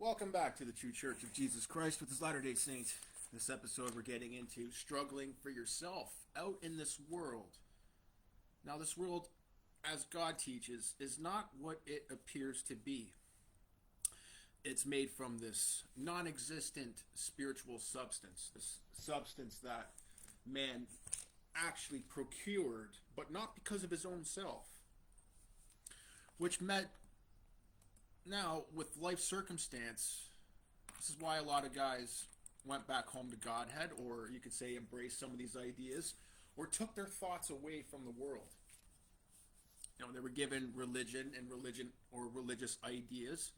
Welcome back to the True Church of Jesus Christ with His Latter-day Saints. This episode we're getting into struggling for yourself out in this world. Now this world, as God teaches, is not what it appears to be. It's made from this non-existent spiritual substance, this substance that man actually procured, but not because of his own self, which met now with life circumstance. This is why a lot of guys went back home to Godhead, or you could say embraced some of these ideas, or took their thoughts away from the world. They were given religion and religion or religious ideas,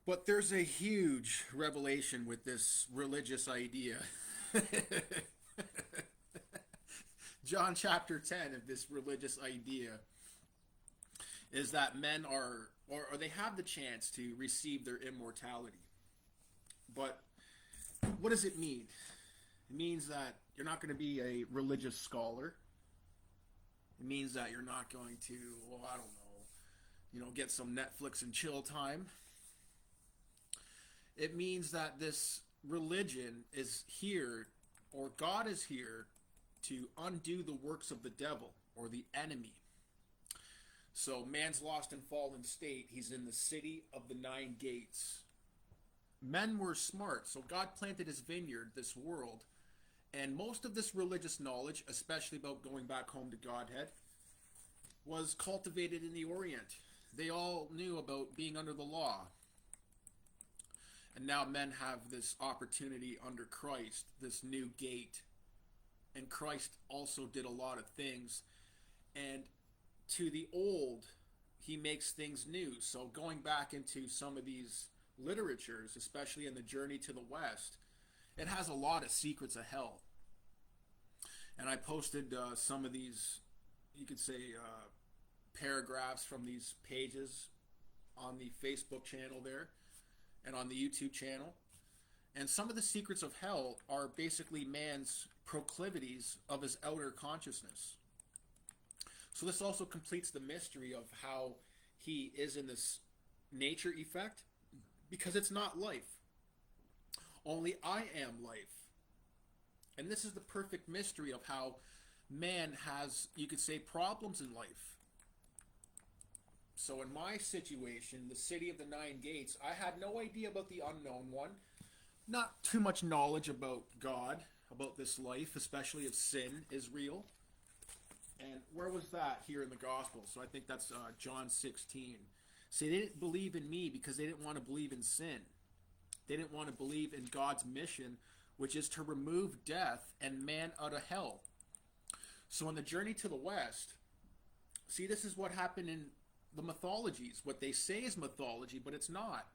but there's a huge revelation with this religious idea. John chapter 10 of this religious idea is that men are, or they have the chance to receive their immortality. But what does it mean? It means that you're not going to be a religious scholar. It means that you're not going to, well, I don't know, get some Netflix and chill time. It means that this religion is here, or God is here, to undo the works of the devil or the enemy. So man's lost and fallen state. He's in the city of the nine gates. Men were smart, so God planted his vineyard, this world, and most of this religious knowledge, especially about going back home to Godhead, was cultivated in the Orient. They all knew about being under the law. And now men have this opportunity under Christ, this new gate. And Christ also did a lot of things. And to the old, he makes things new. So going back into some of these literatures, especially in the Journey to the West, it has a lot of secrets of hell. And I posted some of these, you could say, paragraphs from these pages on the Facebook channel there and on the YouTube channel. And some of the secrets of hell are basically man's proclivities of his outer consciousness. So this also completes the mystery of how he is in this nature effect, because it's not life. Only I am life. And this is the perfect mystery of how man has, you could say, problems in life. So in my situation, the city of the nine gates, I had no idea about the unknown one. Not too much knowledge about God, about this life, especially if sin is real. And where was that here in the gospel? So I think that's John 16. See, they didn't believe in me because they didn't want to believe in sin. They didn't want to believe in God's mission, which is to remove death and man out of hell. So in the Journey to the West, see, this is what happened in the mythologies. What they say is mythology, but it's not.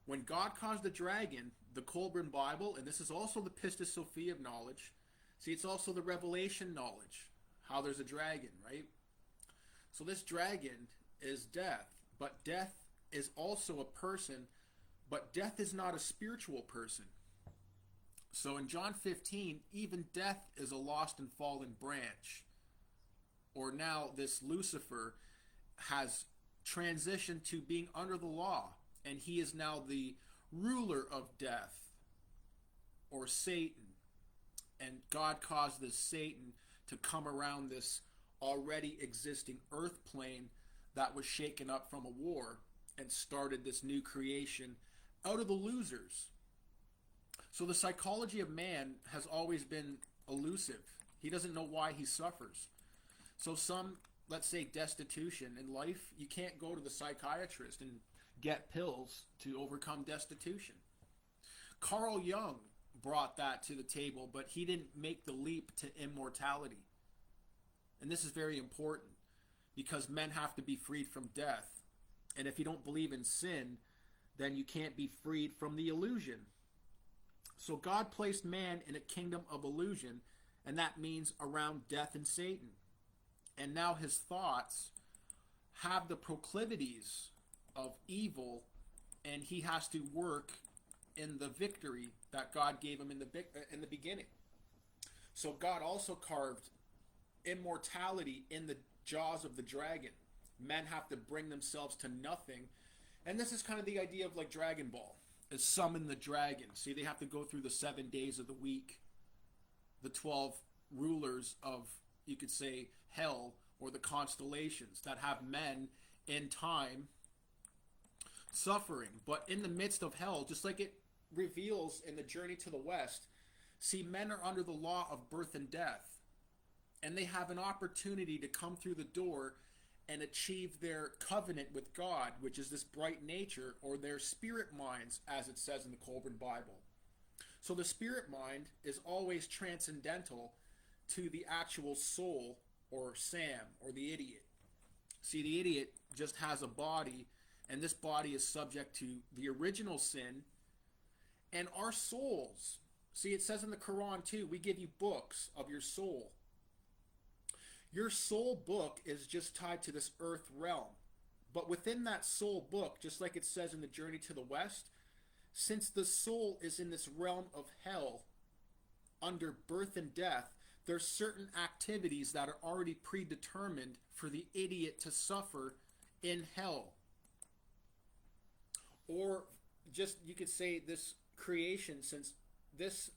When God caused the dragon, the Colburn Bible, and this is also the Pistis Sophia of knowledge. See, it's also the Revelation knowledge, how there's a dragon, right? So this dragon is death, but death is also a person, but death is not a spiritual person. So in John 15, even death is a lost and fallen branch. Or now this Lucifer has transitioned to being under the law, and he is now the ruler of death, or Satan. And God caused this Satan to come around this already existing earth plane that was shaken up from a war and started this new creation out of the losers. So the psychology of man has always been elusive. He doesn't know why he suffers. So some, let's say, destitution in life, you can't go to the psychiatrist and get pills to overcome destitution. Carl Jung brought that to the table, but he didn't make the leap to immortality. And this is very important because men have to be freed from death. And if you don't believe in sin, then you can't be freed from the illusion. So God placed man in a kingdom of illusion, and that means around death and Satan. And now his thoughts have the proclivities of evil, and he has to work in the victory that God gave him in the beginning. So God also carved immortality in the jaws of the dragon. Men have to bring themselves to nothing. And this is kind of the idea of like Dragon Ball. summon the dragon. See, they have to go through the 7 days of the week. The 12 rulers of, you could say, hell, or the constellations that have men in time suffering. But in the midst of hell, just like it reveals in the journey to the west, see, men are under the law of birth and death. And they have an opportunity to come through the door and achieve their covenant with God, which is this bright nature, or their spirit minds, as it says in the Colburn Bible. So the spirit mind is always transcendental to the actual soul, or Sam, or the idiot. See, the idiot just has a body, and this body is subject to the original sin and our souls. See, it says in the Quran too, we give you books of your soul. Your soul book is just tied to this earth realm. But within that soul book, just like it says in the Journey to the West, since the soul is in this realm of hell, under birth and death, there's certain activities that are already predetermined for the idiot to suffer in hell. Or just, you could say, this creation, since this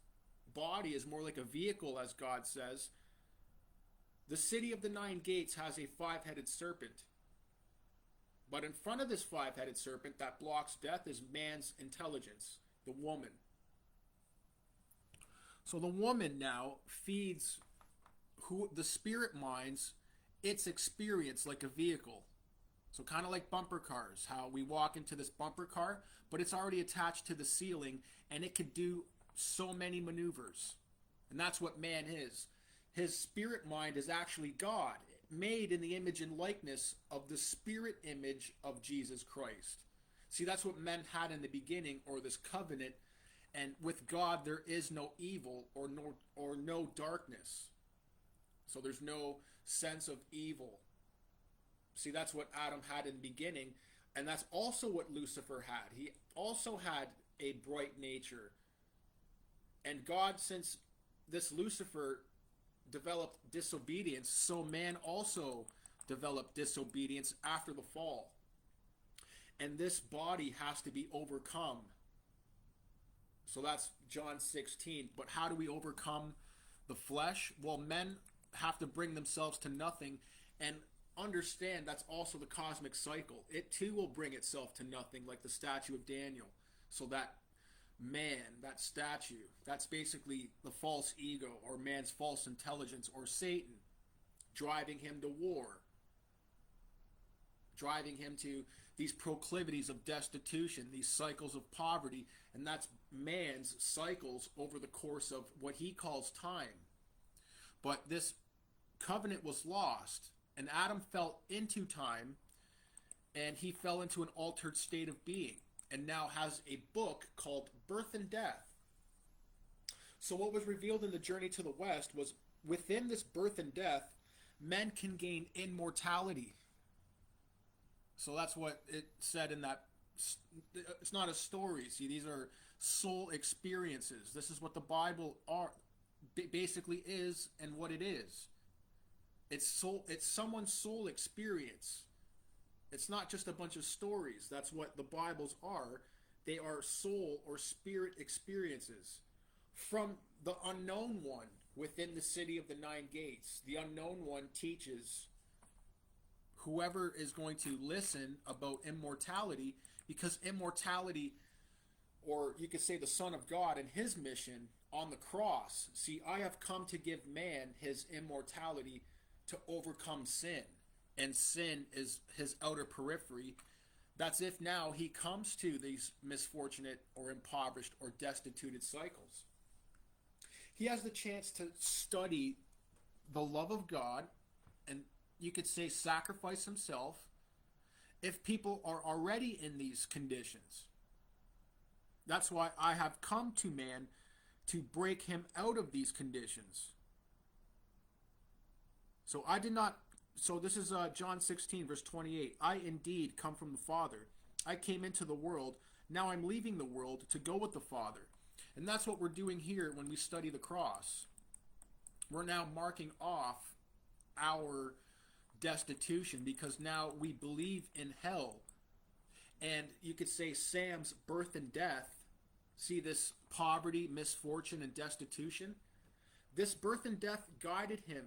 body is more like a vehicle, as God says, the city of the 9 gates has a 5-headed serpent. But in front of this 5-headed serpent that blocks death is man's intelligence, the woman. So the woman now feeds the spirit minds its experience like a vehicle. So kind of like bumper cars, how we walk into this bumper car, but it's already attached to the ceiling and it could do so many maneuvers. And that's what man is. His spirit mind is actually God, made in the image and likeness of the spirit image of Jesus Christ. See, that's what men had in the beginning, or this covenant. And with God, there is no evil or no darkness. So there's no sense of evil. See, that's what Adam had in the beginning. And that's also what Lucifer had. He also had a bright nature. And God, since this Lucifer developed disobedience, so man also developed disobedience after the fall. And this body has to be overcome. So that's John 16. But how do we overcome the flesh? Well, men have to bring themselves to nothing and understand that's also the cosmic cycle. It too will bring itself to nothing, like the statue of Daniel. So that man, that statue, that's basically the false ego, or man's false intelligence, or Satan, driving him to war, driving him to these proclivities of destitution, these cycles of poverty. And that's man's cycles over the course of what he calls time. But this covenant was lost, and Adam fell into time, and he fell into an altered state of being, and now has a book called Birth and Death. So what was revealed in the Journey to the West was, within this birth and death, men can gain immortality. So that's what it said in that. It's not a story. See, these are soul experiences. This is what the Bible basically is, and what it is. It's someone's soul experience. It's not just a bunch of stories. That's what the Bibles are. They are soul or spirit experiences from the unknown one within the city of the 9 gates. The unknown one teaches whoever is going to listen about immortality, because immortality, or you could say the Son of God and his mission on the cross. See, I have come to give man his immortality to overcome sin. And sin is his outer periphery. That's if now he comes to these misfortunate or impoverished or destituted cycles. He has the chance to study the love of God, and you could say sacrifice himself, if people are already in these conditions. That's why I have come to man, to break him out of these conditions. So this is John 16, verse 28. I indeed come from the Father. I came into the world. Now I'm leaving the world to go with the Father. And that's what we're doing here when we study the cross. We're now marking off our destitution, because now we believe in hell. And you could say Sam's birth and death See this poverty, misfortune, and destitution? This birth and death guided him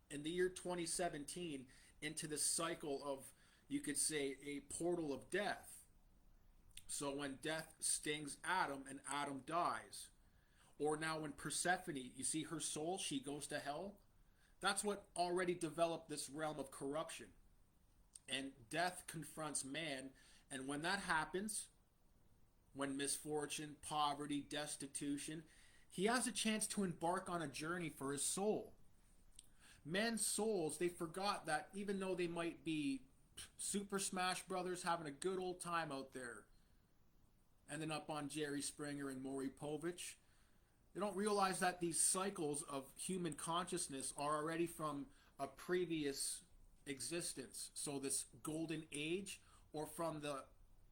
in the year 2017 into this cycle of, you could say, a portal of death. So when death stings Adam and Adam dies, or now when Persephone, you see her soul, she goes to hell. That's what already developed this realm of corruption. And death confronts man, and when that happens, when misfortune, poverty, destitution, he has a chance to embark on a journey for his soul. Men's souls, they forgot that even though they might be Super Smash Brothers having a good old time out there, ending up on Jerry Springer and Maury Povich, they don't realize that these cycles of human consciousness are already from a previous existence. So this golden age, or from the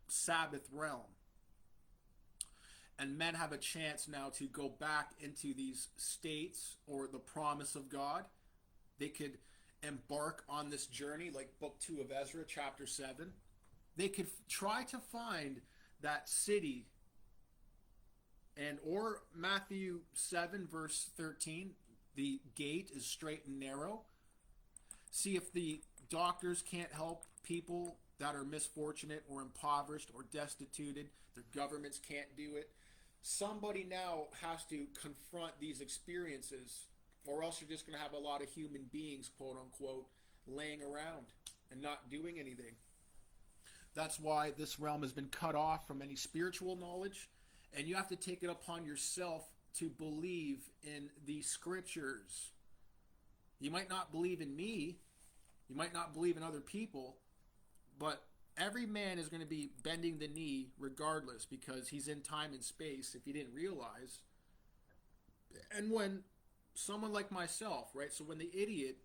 Sabbath realm. And men have a chance now to go back into these states or the promise of God. They could embark on this journey like Book 2 of Ezra, chapter 7. They could try to find that city, and or Matthew 7 verse 13, the gate is straight and narrow. See if the doctors can't help people that are misfortunate or impoverished or destituted. Their governments can't do it. Somebody now has to confront these experiences, or else you're just going to have a lot of human beings, quote unquote, laying around and not doing anything. That's why this realm has been cut off from any spiritual knowledge, and you have to take it upon yourself to believe in the scriptures. You might not believe in me, you might not believe in other people, but every man is going to be bending the knee regardless, because he's in time and space, if you didn't realize. And when someone like myself, right, so when the idiot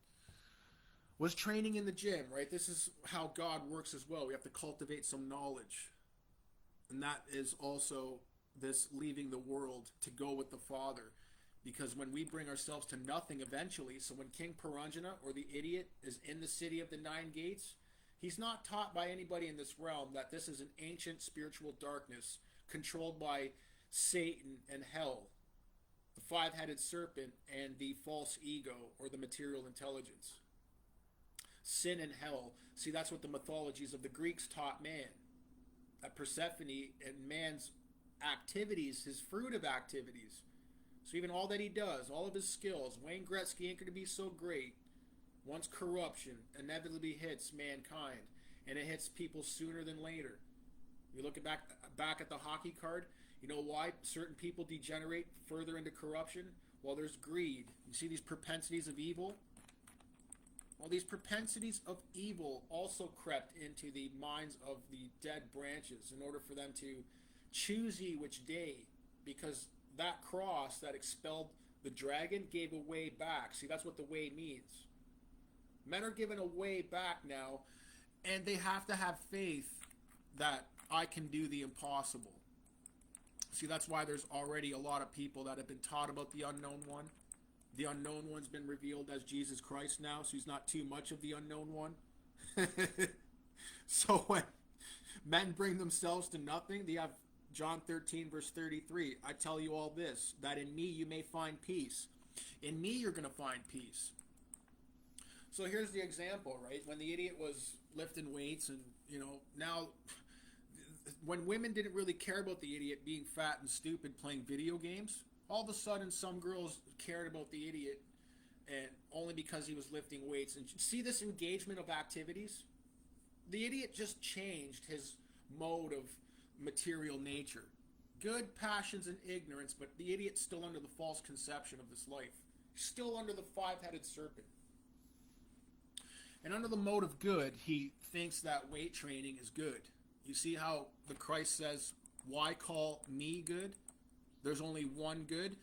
was training in the gym, right, this is how God works as well. We have to cultivate some knowledge. And that is also this leaving the world to go with the Father. Because when we bring ourselves to nothing eventually, so when King Paranjana, or the idiot, is in the city of the 9 gates, he's not taught by anybody in this realm that this is an ancient spiritual darkness controlled by Satan and hell, the 5-headed serpent, and the false ego, or the material intelligence. Sin and hell. See, that's what the mythologies of the Greeks taught man. That Persephone and man's activities, his fruitive activities. So even all that he does, all of his skills, Wayne Gretzky ain't going to be so great once corruption inevitably hits mankind, and it hits people sooner than later. You look back at the hockey card, you know why certain people degenerate further into corruption? Well, there's greed. You see these propensities of evil? Well, these propensities of evil also crept into the minds of the dead branches in order for them to choose ye which day, because that cross that expelled the dragon gave a way back. See, that's what the way means. Men are given a way back now, and they have to have faith that I can do the impossible. See, that's why there's already a lot of people that have been taught about the unknown one. The unknown one's been revealed as Jesus Christ now, so he's not too much of the unknown one. So when men bring themselves to nothing, they have John 13 verse 33. I tell you all this, that in me you may find peace. In me you're going to find peace. So here's the example, right? When the idiot was lifting weights, and now when women didn't really care about the idiot being fat and stupid playing video games, all of a sudden some girls cared about the idiot, and only because he was lifting weights. And see this engagement of activities? The idiot just changed his mode of material nature. Good passions and ignorance, but the idiot's still under the false conception of this life. He's still under the 5-headed serpent. And under the mode of good, he thinks that weight training is good. You see how the Christ says, why call me good? There's only one good.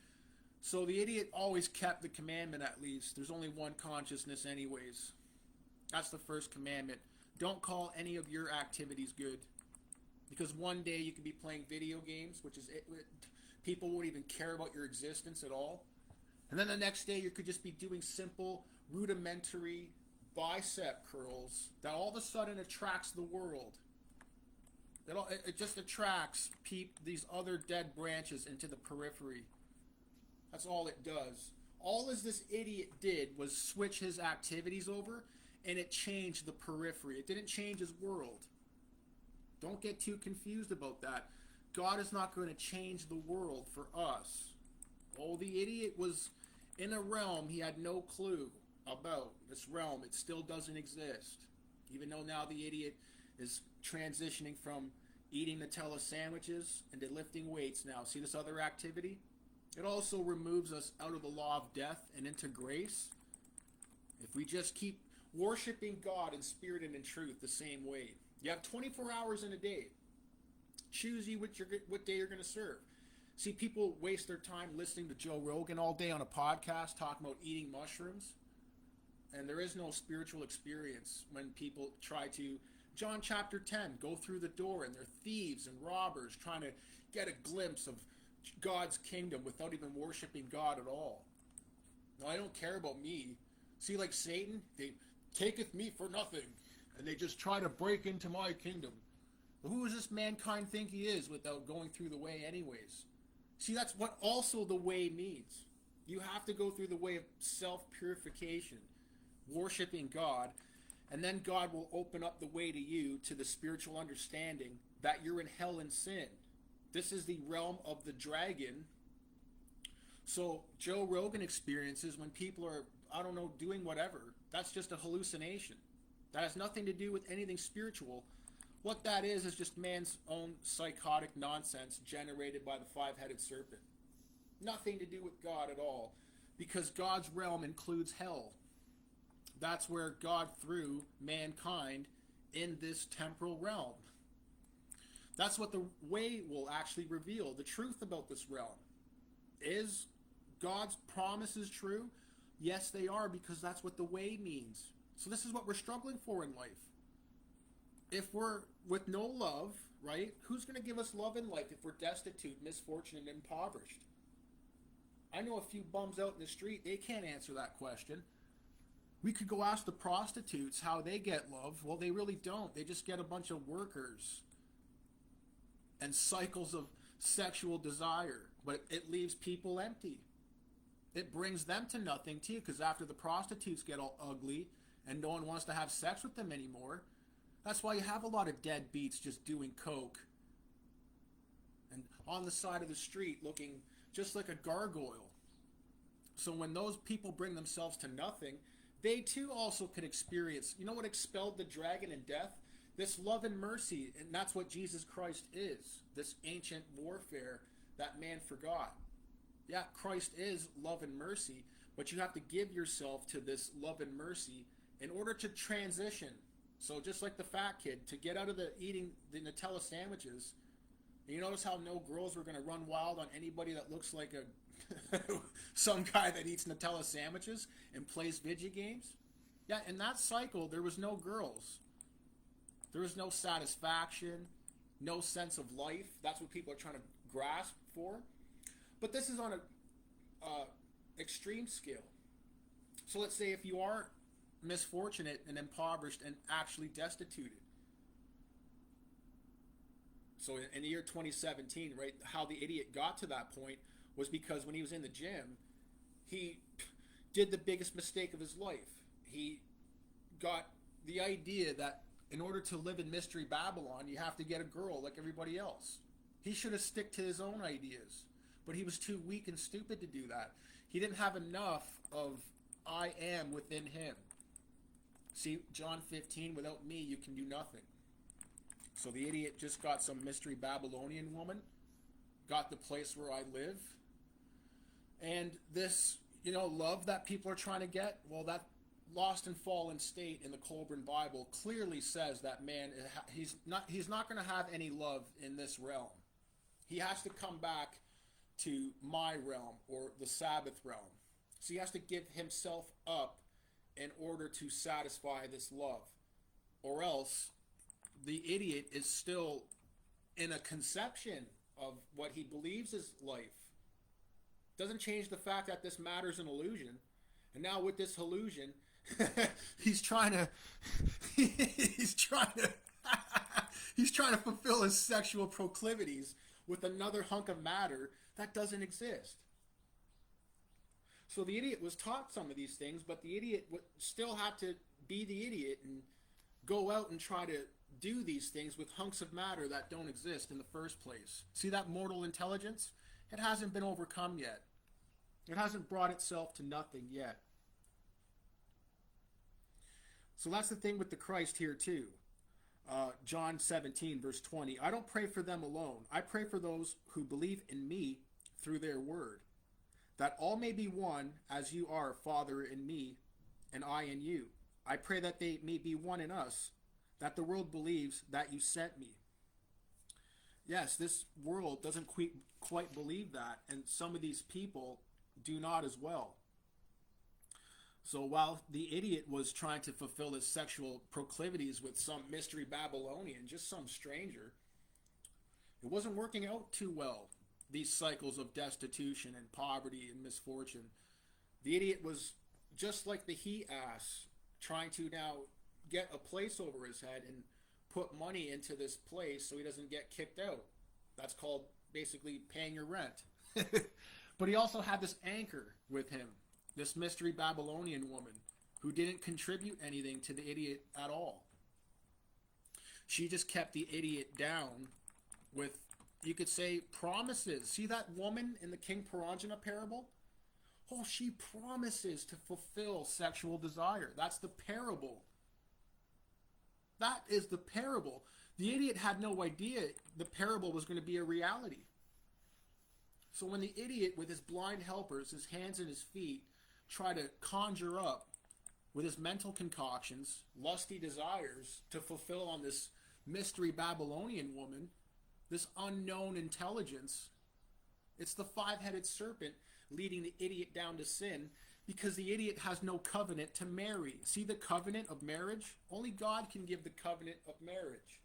So the idiot always kept the commandment at least. There's only one consciousness anyways. That's the first commandment. Don't call any of your activities good. Because one day you could be playing video games, which is people won't even care about your existence at all. And then the next day you could just be doing simple, rudimentary bicep curls that all of a sudden attracts the world. It just attracts these other dead branches into the periphery. That's all it does. All as this idiot did was switch his activities over, and it changed the periphery. It didn't change his world. Don't get too confused about that. God is not going to change the world for us. Oh, the idiot was in a realm he had no clue about. This realm, it still doesn't exist. Even though now the idiot is transitioning from eating Nutella sandwiches into lifting weights now. See this other activity? It also removes us out of the law of death and into grace. If we just keep worshiping God in spirit and in truth the same way. You have 24 hours in a day. Choose you what day you're going to serve. See, people waste their time listening to Joe Rogan all day on a podcast talking about eating mushrooms. And there is no spiritual experience when people try to, John chapter 10, go through the door and they're thieves and robbers trying to get a glimpse of God's kingdom without even worshiping God at all. No, I don't care about me. See, like Satan, they taketh me for nothing. And they just try to break into my kingdom. But who does this mankind think he is without going through the way anyways? See, that's what also the way means. You have to go through the way of self-purification, worshiping God, and then God will open up the way to you to the spiritual understanding that you're in hell and sin. This is the realm of the dragon. So Joe Rogan experiences when people are, I don't know, doing whatever, that's just a hallucination. That has nothing to do with anything spiritual. What that is just man's own psychotic nonsense generated by the five-headed serpent. Nothing to do with God at all, because God's realm includes hell. That's where God threw mankind in this temporal realm. That's what the way will actually reveal, the truth about this realm. Is God's promises true? Yes, they are, because that's what the way means. So this is what we're struggling for in life. If we're with no love, right, who's going to give us love in life if we're destitute, misfortunate, and impoverished? I know a few bums out in the street, they can't answer that question. We could go ask the prostitutes how they get love. Well, they really don't. They just get a bunch of workers and cycles of sexual desire, but it leaves people empty. It brings them to nothing too, because after the prostitutes get all ugly and no one wants to have sex with them anymore, that's why you have a lot of deadbeats just doing coke and on the side of the street looking just like a gargoyle. So when those people bring themselves to nothing, they too also could experience, you know what expelled the dragon and death? This love and mercy, and that's what Jesus Christ is. This ancient warfare that man forgot. Yeah, Christ is love and mercy, but you have to give yourself to this love and mercy in order to transition. So just like the fat kid, to get out of the eating the Nutella sandwiches, and you notice how no girls were going to run wild on anybody that looks like a some guy that eats Nutella sandwiches and plays video games? Yeah, in that cycle, there was no girls. There was no satisfaction, no sense of life. That's what people are trying to grasp for. But this is on a extreme scale. So let's say if you are misfortunate and impoverished and actually destituted. So in the year 2017, right, how the idiot got to that point was because when he was in the gym, he did the biggest mistake of his life. He got the idea that in order to live in Mystery Babylon, you have to get a girl like everybody else. He should have stuck to his own ideas, but he was too weak and stupid to do that. He didn't have enough of I am within him. See, John 15, without me, you can do nothing. So the idiot just got some Mystery Babylonian woman, got the place where I live, and this, love that people are trying to get, well, that lost and fallen state in the Colburn Bible clearly says that man, he's not going to have any love in this realm. He has to come back to my realm, or the Sabbath realm. So he has to give himself up in order to satisfy this love. Or else the idiot is still in a conception of what he believes is life. Doesn't change the fact that this matter is an illusion. And now with this illusion, he's trying to He's trying to fulfill his sexual proclivities with another hunk of matter that doesn't exist. So the idiot was taught some of these things, but the idiot still had to be the idiot and go out and try to do these things with hunks of matter that don't exist in the first place. See that mortal intelligence? It hasn't been overcome yet. It hasn't brought itself to nothing yet. So that's the thing with the Christ here too. John 17 verse 20. I don't pray for them alone. I pray for those who believe in me through their word, that all may be one as you are, Father, in me and I in you. I pray that they may be one in us, that the world believes that you sent me. Yes, this world doesn't quite believe that, and some of these people do not as well. So while the idiot was trying to fulfill his sexual proclivities with some mystery Babylonian, just some stranger, it wasn't working out too well, these cycles of destitution and poverty and misfortune. The idiot was just like the he-ass, trying to now get a place over his head and put money into this place so he doesn't get kicked out. That's called basically paying your rent. But he also had this anchor with him, this mystery Babylonian woman who didn't contribute anything to the idiot at all. She just kept the idiot down with, you could say, promises. See that woman in the King Piranjana parable? Oh, she promises to fulfill sexual desire. That's the parable. That is the parable. The idiot had no idea the parable was going to be a reality. So when the idiot with his blind helpers, his hands and his feet, try to conjure up with his mental concoctions, lusty desires to fulfill on this mystery Babylonian woman, this unknown intelligence, it's the five-headed serpent leading the idiot down to sin, because the idiot has no covenant to marry. See the covenant of marriage? Only God can give the covenant of marriage.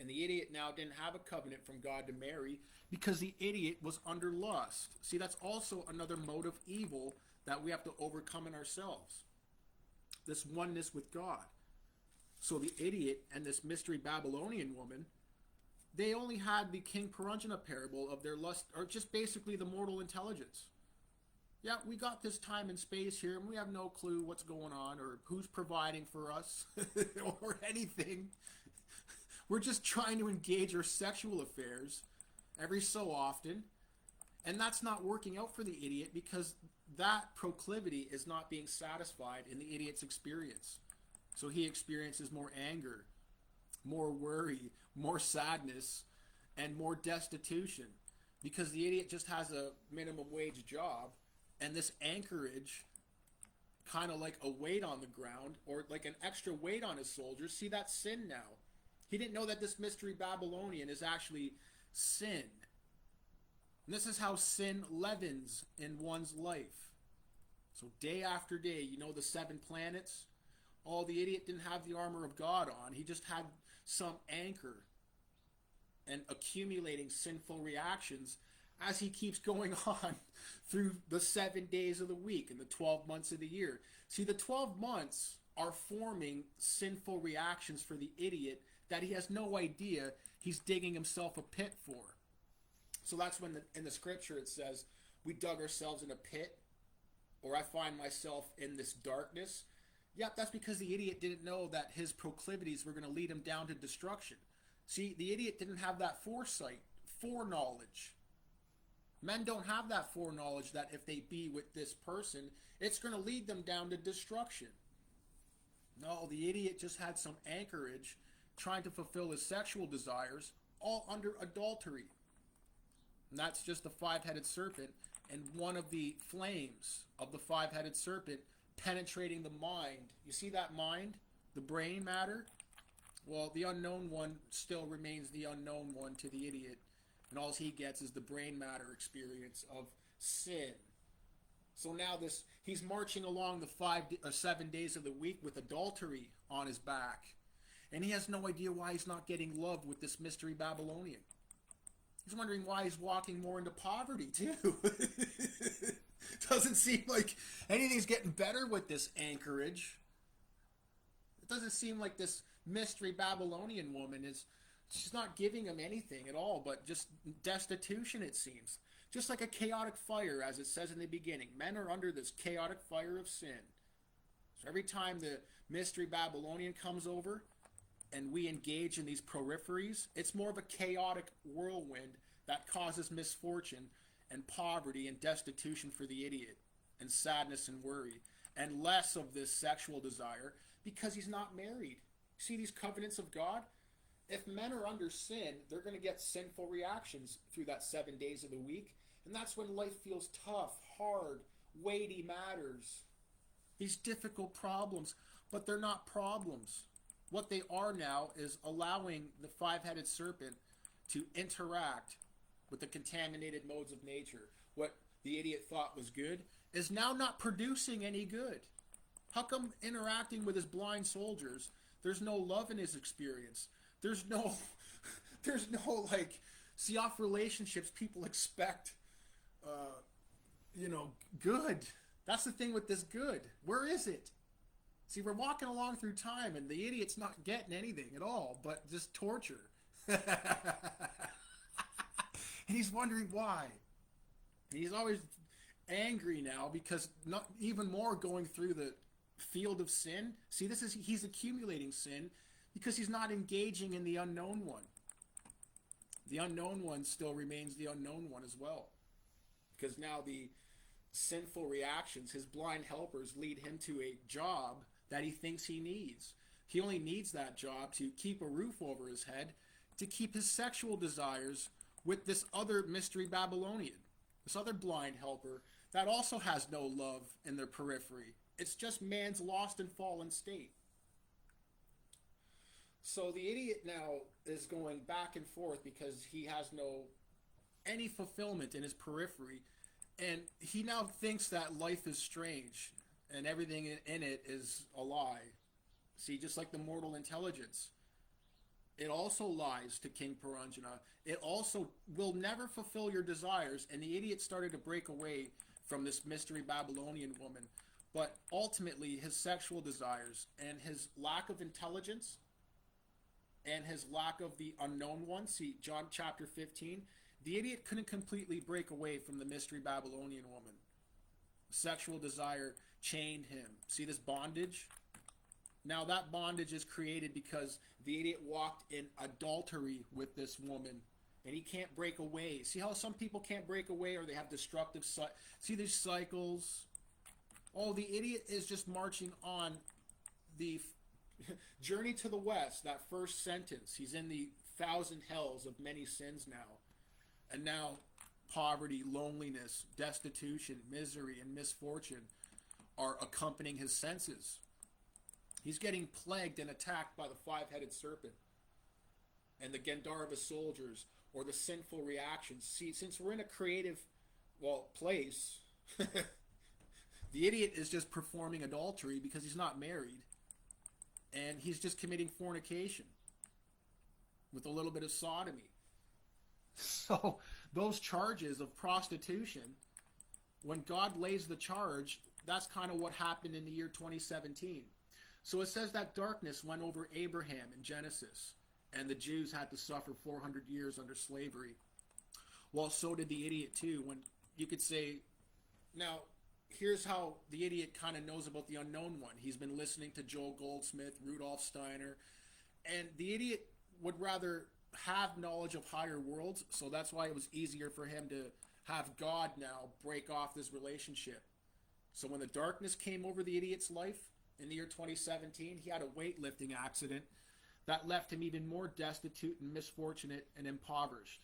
And the idiot now didn't have a covenant from God to marry because the idiot was under lust. See, that's also another mode of evil that we have to overcome in ourselves. This oneness with God. So the idiot and this mystery Babylonian woman, they only had the King Piranjana parable of their lust, or just basically the mortal intelligence. Yeah, we got this time and space here, and we have no clue what's going on or who's providing for us or anything. We're just trying to engage our sexual affairs every so often, and that's not working out for the idiot because that proclivity is not being satisfied in the idiot's experience. So he experiences more anger, more worry, more sadness, and more destitution because the idiot just has a minimum wage job, and this anchorage, kind of like a weight on the ground or like an extra weight on his soldiers. See, that's sin now. He didn't know that this mystery Babylonian is actually sin. And this is how sin leavens in one's life. So day after day, you know the 7 planets? Oh, the idiot didn't have the armor of God on. He just had some anchor and accumulating sinful reactions as he keeps going on through the 7 days of the week and the 12 months of the year. See, the 12 months are forming sinful reactions for the idiot that he has no idea he's digging himself a pit for. So that's when in the scripture it says, we dug ourselves in a pit, or I find myself in this darkness. Yep, that's because the idiot didn't know that his proclivities were going to lead him down to destruction. See, the idiot didn't have that foresight, foreknowledge. Men don't have that foreknowledge that if they be with this person, it's going to lead them down to destruction. No, the idiot just had some anchorage trying to fulfill his sexual desires, all under adultery. And that's just the 5-headed serpent and one of the flames of the 5-headed serpent penetrating the mind. You see that mind? The brain matter? Well, the unknown one still remains the unknown one to the idiot. And all he gets is the brain matter experience of sin. So now he's marching along the 7 days of the week with adultery on his back. And he has no idea why he's not getting love with this mystery Babylonian. He's wondering why he's walking more into poverty too. Doesn't seem like anything's getting better with this anchorage. It doesn't seem like this mystery Babylonian woman she's not giving him anything at all, but just destitution, it seems. Just like a chaotic fire, as it says in the beginning. Men are under this chaotic fire of sin. So every time the mystery Babylonian comes over and we engage in these peripheries, it's more of a chaotic whirlwind that causes misfortune and poverty and destitution for the idiot, and sadness and worry, and less of this sexual desire because he's not married. See these covenants of God? If men are under sin, they're going to get sinful reactions through that 7 days of the week. And that's when life feels tough, hard, weighty matters. These difficult problems, but they're not problems. What they are now is allowing the five-headed serpent to interact with the contaminated modes of nature. What the idiot thought was good is now not producing any good. How come interacting with his blind soldiers, there's no love in his experience? There's no like, see, off relationships, people expect, good. That's the thing with this good. Where is it? See, we're walking along through time and the idiot's not getting anything at all, but just torture. And he's wondering why. And he's always angry now because not even more going through the field of sin. See, he's accumulating sin because he's not engaging in the unknown one. The unknown one still remains the unknown one as well. Because now the sinful reactions, his blind helpers, lead him to a job that he thinks he needs. He only needs that job to keep a roof over his head, to keep his sexual desires with this other mystery Babylonian, this other blind helper that also has no love in their periphery. It's just man's lost and fallen state. So the idiot now is going back and forth because he has any fulfillment in his periphery, and he now thinks that life is strange and everything in it is a lie. See, just like the mortal intelligence, it also lies to King Paranjana. It also will never fulfill your desires, and the idiot started to break away from this mystery Babylonian woman. But ultimately, his sexual desires and his lack of intelligence and his lack of the unknown one, see John chapter 15, the idiot couldn't completely break away from the mystery Babylonian woman. Sexual desire chained him. See this bondage? Now that bondage is created because the idiot walked in adultery with this woman, and he can't break away. See how some people can't break away, or they have destructive see these cycles? Oh, the idiot is just marching on the journey to the west, that first sentence. He's in the 1,000 hells of many sins now. And now poverty, loneliness, destitution, misery, and misfortune are accompanying his senses. He's getting plagued and attacked by the five-headed serpent and the Gandharva soldiers, or the sinful reactions. See, since we're in a creative, place, the idiot is just performing adultery because he's not married. And he's just committing fornication with a little bit of sodomy. So those charges of prostitution, when God lays the charge, that's kind of what happened in the year 2017. So it says that darkness went over Abraham in Genesis, and the Jews had to suffer 400 years under slavery. Well, so did the idiot too. When you could say, now, here's how the idiot kind of knows about the unknown one. He's been listening to Joel Goldsmith, Rudolf Steiner, and the idiot would rather have knowledge of higher worlds, so that's why it was easier for him to have God now break off this relationship. So when the darkness came over the idiot's life in the year 2017, he had a weightlifting accident that left him even more destitute and misfortunate and impoverished.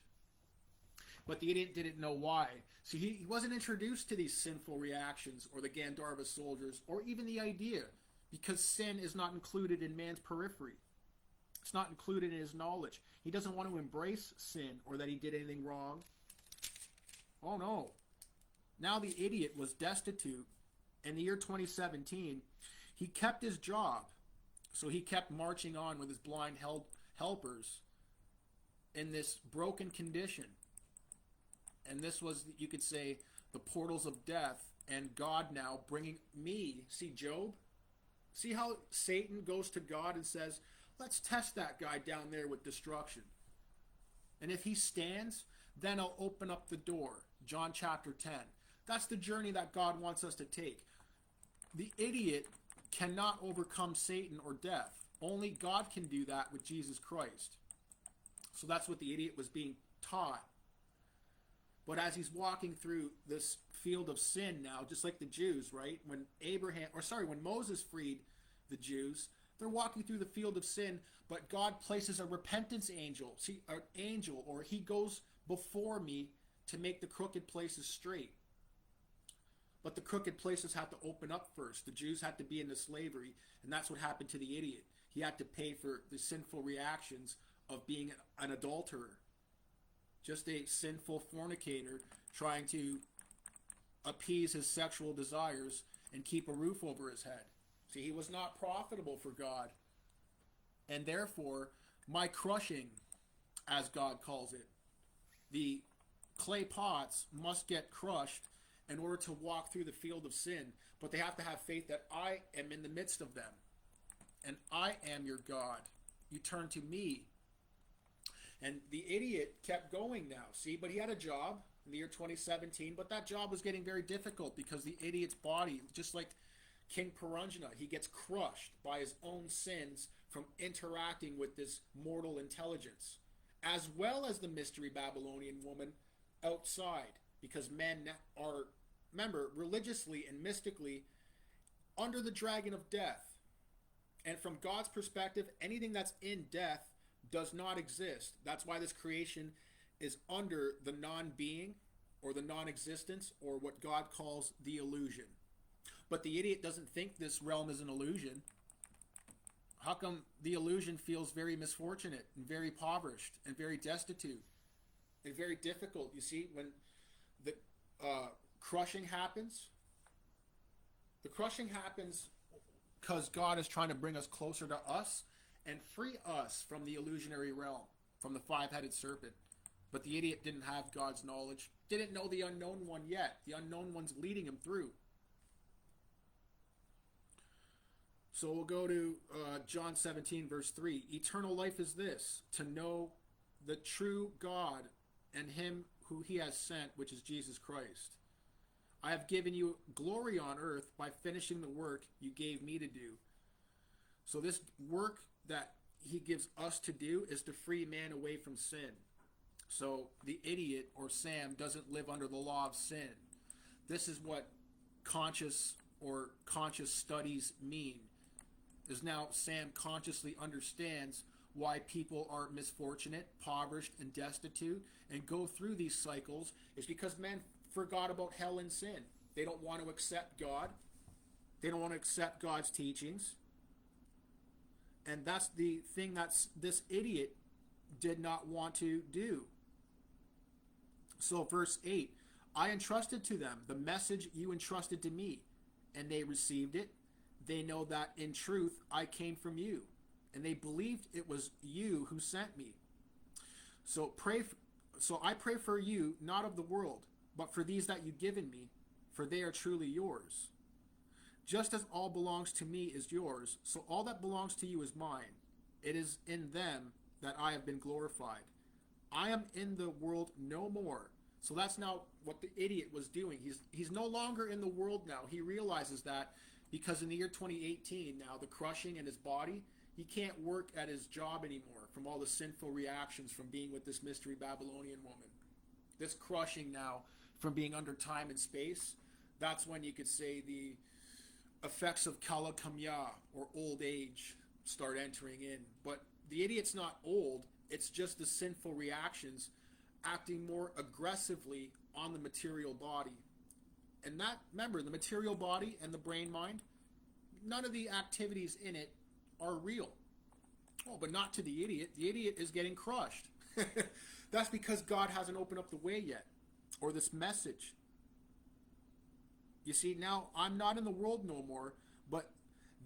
But the idiot didn't know why. So he wasn't introduced to these sinful reactions or the Gandharva soldiers or even the idea, because sin is not included in man's periphery. It's not included in his knowledge. He doesn't want to embrace sin or that he did anything wrong. Oh no. Now the idiot was destitute. In the year 2017, he kept his job. So he kept marching on with his blind helpers in this broken condition. And this was, you could say, the portals of death, and God now bringing me. See Job? See how Satan goes to God and says, let's test that guy down there with destruction. And if he stands, then I'll open up the door. John chapter 10. That's the journey that God wants us to take. The idiot cannot overcome Satan or death. Only God can do that with Jesus Christ. So that's what the idiot was being taught. But as he's walking through this field of sin now, just like the Jews, right? When Moses freed the Jews, they're walking through the field of sin, but God places a repentance angel. Or he goes before me to make the crooked places straight. But the crooked places have to open up first. The Jews had to be into slavery, and that's what happened to the idiot. He had to pay for the sinful reactions of being an adulterer. Just a sinful fornicator trying to appease his sexual desires and keep a roof over his head. See, he was not profitable for God. And therefore, my crushing, as God calls it, the clay pots must get crushed in order to walk through the field of sin. But they have to have faith that I am in the midst of them. And I am your God. You turn to me. And the idiot kept going now, see? But he had a job in the year 2017, but that job was getting very difficult because the idiot's body, just like King Perunjana, he gets crushed by his own sins from interacting with this mortal intelligence, as well as the mystery Babylonian woman outside, because men are, remember, religiously and mystically under the dragon of death. And from God's perspective, anything that's in death does not exist. That's why this creation is under the non-being or the non-existence, or what God calls the illusion. But the idiot doesn't think this realm is an illusion. How come the illusion feels very misfortunate and very impoverished and very destitute and very difficult? You see, when the crushing happens, the crushing happens because God is trying to bring us closer to us and free us from the illusionary realm, from the five-headed serpent. But the idiot didn't have God's knowledge, didn't know the unknown one yet. The unknown one's leading him through. So we'll go to John 17, verse 3. Eternal life is this, to know the true God and him who he has sent, which is Jesus Christ. I have given you glory on earth by finishing the work you gave me to do. So this work that he gives us to do is to free man away from sin. So the idiot, or Sam, doesn't live under the law of sin. This is what conscious studies mean. Is now Sam consciously understands why people are misfortunate, impoverished, and destitute, and go through these cycles. It's because men forgot about hell and sin. They don't want to accept God. They don't want to accept God's teachings. And that's the thing that this idiot did not want to do. So verse 8, I entrusted to them the message you entrusted to me, and they received it. They know that in truth I came from you, and they believed it was you who sent me. So I pray for you, not of the world, but for these that you've given me, for they are truly yours. Just as all belongs to me is yours, so all that belongs to you is mine. It is in them that I have been glorified. I am in the world no more. So that's now what the idiot was doing. He's no longer in the world now. He realizes that because in the year 2018 now, the crushing in his body, he can't work at his job anymore from all the sinful reactions from being with this mystery Babylonian woman. This crushing now from being under time and space, that's when you could say the effects of Kala Kamya, or old age, start entering in. But the idiot's not old, it's just the sinful reactions acting more aggressively on the material body. And that, remember, the material body and the brain mind, none of the activities in it are real. Oh, but not to the idiot. The idiot is getting crushed. That's because God hasn't opened up the way yet, or this message. You see, now I'm not in the world no more, but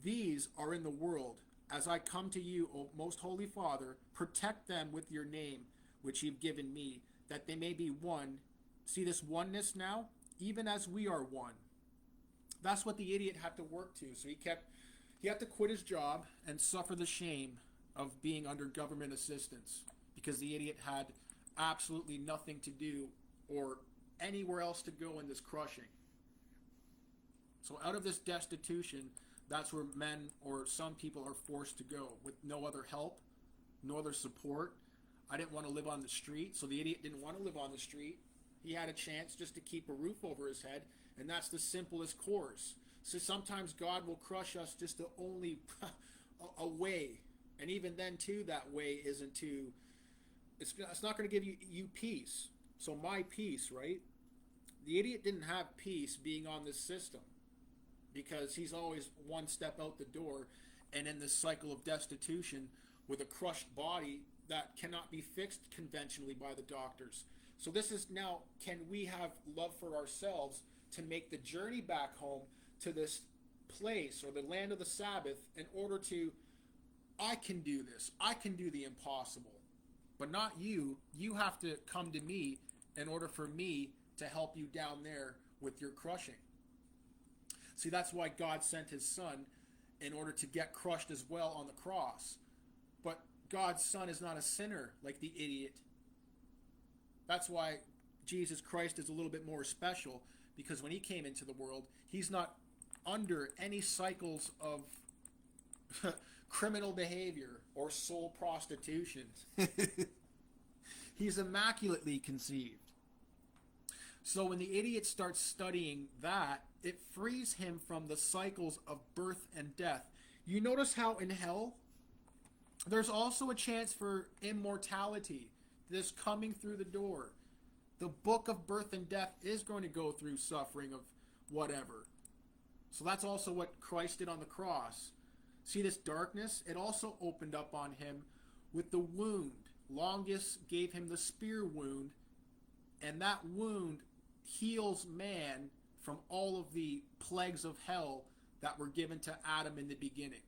these are in the world. As I come to you, O most holy Father, protect them with your name, which you've given me, that they may be one. See this oneness now? Even as we are one. That's what the idiot had to work to. So he had to quit his job and suffer the shame of being under government assistance because the idiot had absolutely nothing to do or anywhere else to go in this crushing. So out of this destitution, that's where men or some people are forced to go with no other help, no other support. I didn't want to live on the street, so the idiot didn't want to live on the street. He had a chance just to keep a roof over his head, and that's the simplest course. So sometimes God will crush us just to only a way, and even then too, that way isn't to, it's not going to give you peace. So my peace, right? The idiot didn't have peace being on this system because he's always one step out the door and in this cycle of destitution with a crushed body that cannot be fixed conventionally by the doctors. So this is now, can we have love for ourselves to make the journey back home to this place or the land of the Sabbath in order to, I can do this. I can do the impossible. But not you. You have to come to me in order for me to help you down there with your crushing. See, that's why God sent his son in order to get crushed as well on the cross. But God's son is not a sinner like the idiot. That's why Jesus Christ is a little bit more special, because when he came into the world, he's not under any cycles of criminal behavior or soul prostitution. He's immaculately conceived. So when the idiot starts studying that, it frees him from the cycles of birth and death. You notice how in hell, there's also a chance for immortality, this coming through the door. The book of birth and death is going to go through suffering of whatever. So that's also what Christ did on the cross. See this darkness? It also opened up on him with the wound. Longus gave him the spear wound, and that wound heals man from all of the plagues of hell that were given to Adam in the beginning.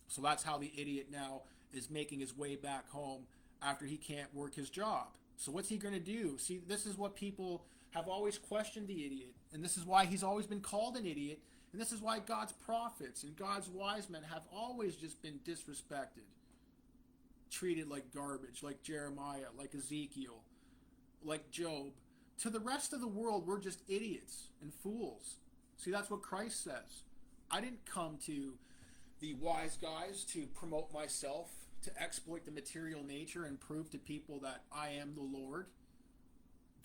So that's how the idiot now is making his way back home after he can't work his job. So what's he going to do? See, this is what people have always questioned the idiot, and this is why he's always been called an idiot, and this is why God's prophets and God's wise men have always just been disrespected, treated like garbage, like Jeremiah, like Ezekiel, like Job. To the rest of the world, we're just idiots and fools. See, that's what Christ says. I didn't come to the wise guys to promote myself, to exploit the material nature and prove to people that I am the Lord.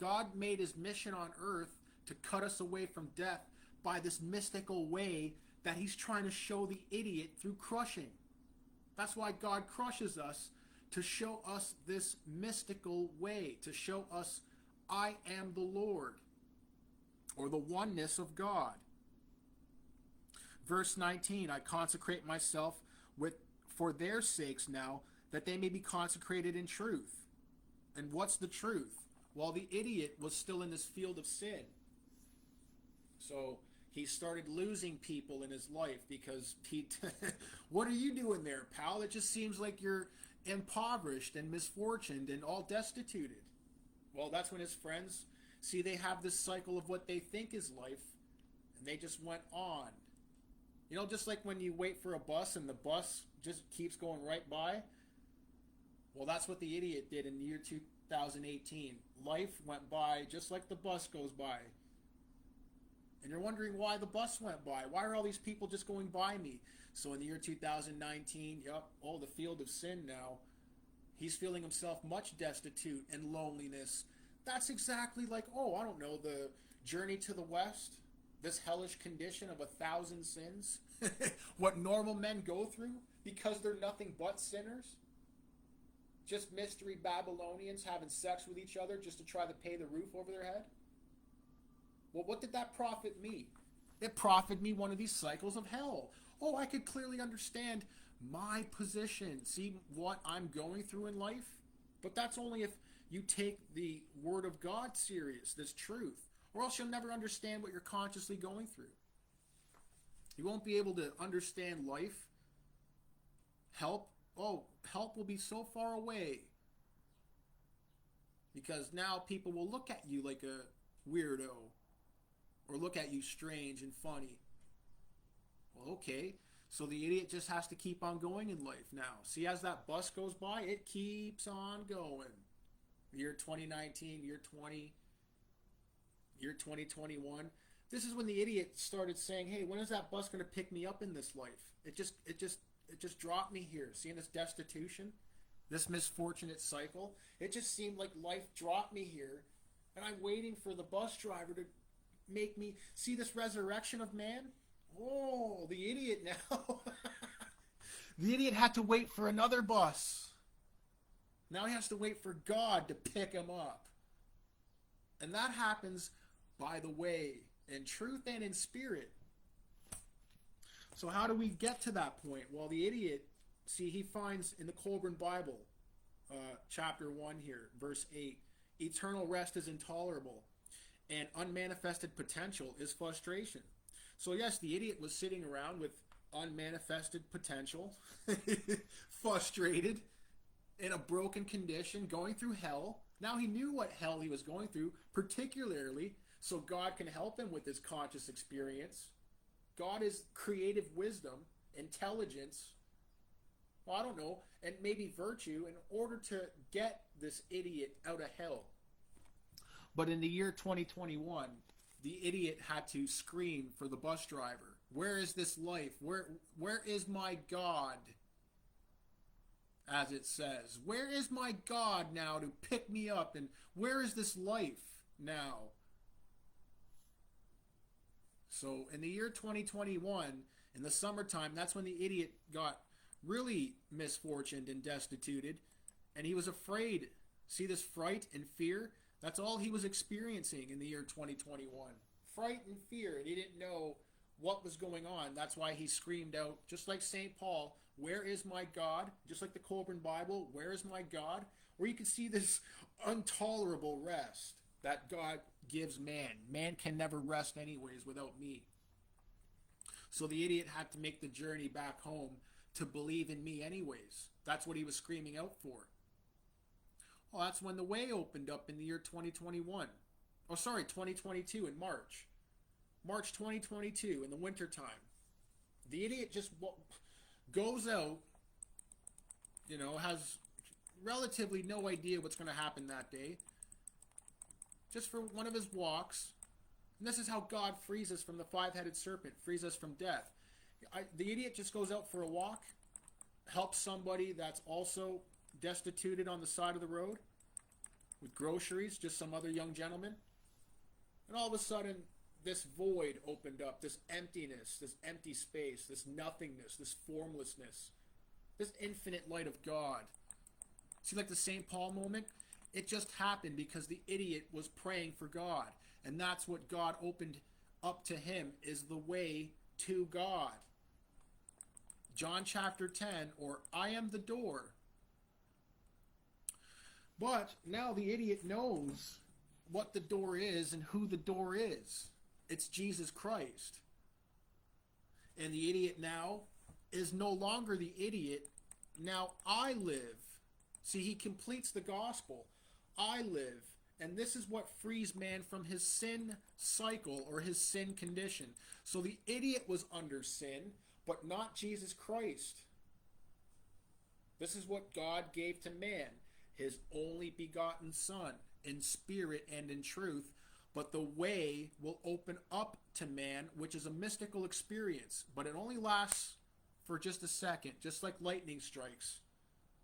God made his mission on earth to cut us away from death by this mystical way that he's trying to show the idiot through crushing. That's why God crushes us, to show us this mystical way, to show us I am the Lord, or the oneness of God. Verse 19, I consecrate myself for their sakes now, that they may be consecrated in truth. And what's the truth? Well, the idiot was still in this field of sin. So he started losing people in his life because what are you doing there, pal? It just seems like you're impoverished and misfortuned and all destituted. Well, that's when his friends, see, they have this cycle of what they think is life, and they just went on. You know, just like when you wait for a bus and the bus just keeps going right by. Well, that's what the idiot did in the year 2018. Life went by just like the bus goes by. And you're wondering why the bus went by. Why are all these people just going by me? So in the year 2019, the field of sin now. He's feeling himself much destitute and loneliness. That's exactly like, the journey to the west. This hellish condition of 1,000 sins. What normal men go through because they're nothing but sinners. Just mystery Babylonians having sex with each other just to try to pay the roof over their head. Well, what did that profit me? It profited me one of these cycles of hell. Oh, I could clearly understand my position. See what I'm going through in life? But that's only if you take the Word of God serious, this truth. Or else you'll never understand what you're consciously going through. You won't be able to understand life. Help will be so far away. Because now people will look at you like a weirdo. Or look at you strange and funny. Well, okay. So the idiot just has to keep on going in life now. See, as that bus goes by, it keeps on going. Year 2019, year 2021. This is when the idiot started saying, "Hey, when is that bus going to pick me up in this life? It just dropped me here. Seeing this destitution, this misfortunate cycle. It just seemed like life dropped me here, and I'm waiting for the bus driver to make me see this resurrection of man." Oh, the idiot now. The idiot had to wait for another bus. Now he has to wait for God to pick him up. And that happens by the way, in truth and in spirit. So how do we get to that point? Well, the idiot, see, he finds in the Colburn Bible, chapter 1 here, verse 8, eternal rest is intolerable, and unmanifested potential is frustration. So yes, the idiot was sitting around with unmanifested potential, frustrated, in a broken condition, going through hell. Now he knew what hell he was going through, particularly so God can help him with his conscious experience. God is creative wisdom, intelligence, well, I don't know, and maybe virtue in order to get this idiot out of hell. But in the year 2021, the idiot had to scream for the bus driver. Where is this life? Where is my God? As it says, where is my God now to pick me up? And where is this life now? So in the year 2021, in the summertime, that's when the idiot got really misfortuned and destituted. And he was afraid. See this fright and fear? That's all he was experiencing in the year 2021. Fright and fear. And he didn't know what was going on. That's why he screamed out, just like St. Paul, where is my God? Just like the Colburn Bible, where is my God? Where you can see this intolerable rest that God gives man. Man can never rest anyways without me. So the idiot had to make the journey back home to believe in me anyways. That's what he was screaming out for. Well, that's when the way opened up in the year 2021. Oh, sorry, 2022 in March. March 2022 in the wintertime. The idiot just goes out, has relatively no idea what's going to happen that day. Just for one of his walks. And this is how God frees us from the five-headed serpent, frees us from death. The idiot just goes out for a walk, helps somebody that's also destituted on the side of the road with groceries, just some other young gentleman. And all of a sudden, this void opened up, this emptiness, this empty space, this nothingness, this formlessness, this infinite light of God. See, like the St. Paul moment? It just happened because the idiot was praying for God. And that's what God opened up to him, is the way to God. John chapter 10, or I am the door. But now the idiot knows what the door is and who the door is. It's Jesus Christ. And the idiot now is no longer the idiot. Now I live. See, he completes the gospel. I live. And this is what frees man from his sin cycle or his sin condition. So the idiot was under sin, but not Jesus Christ. This is what God gave to man, his only begotten Son, in spirit and in truth. But the way will open up to man, which is a mystical experience. But it only lasts for just a second, just like lightning strikes.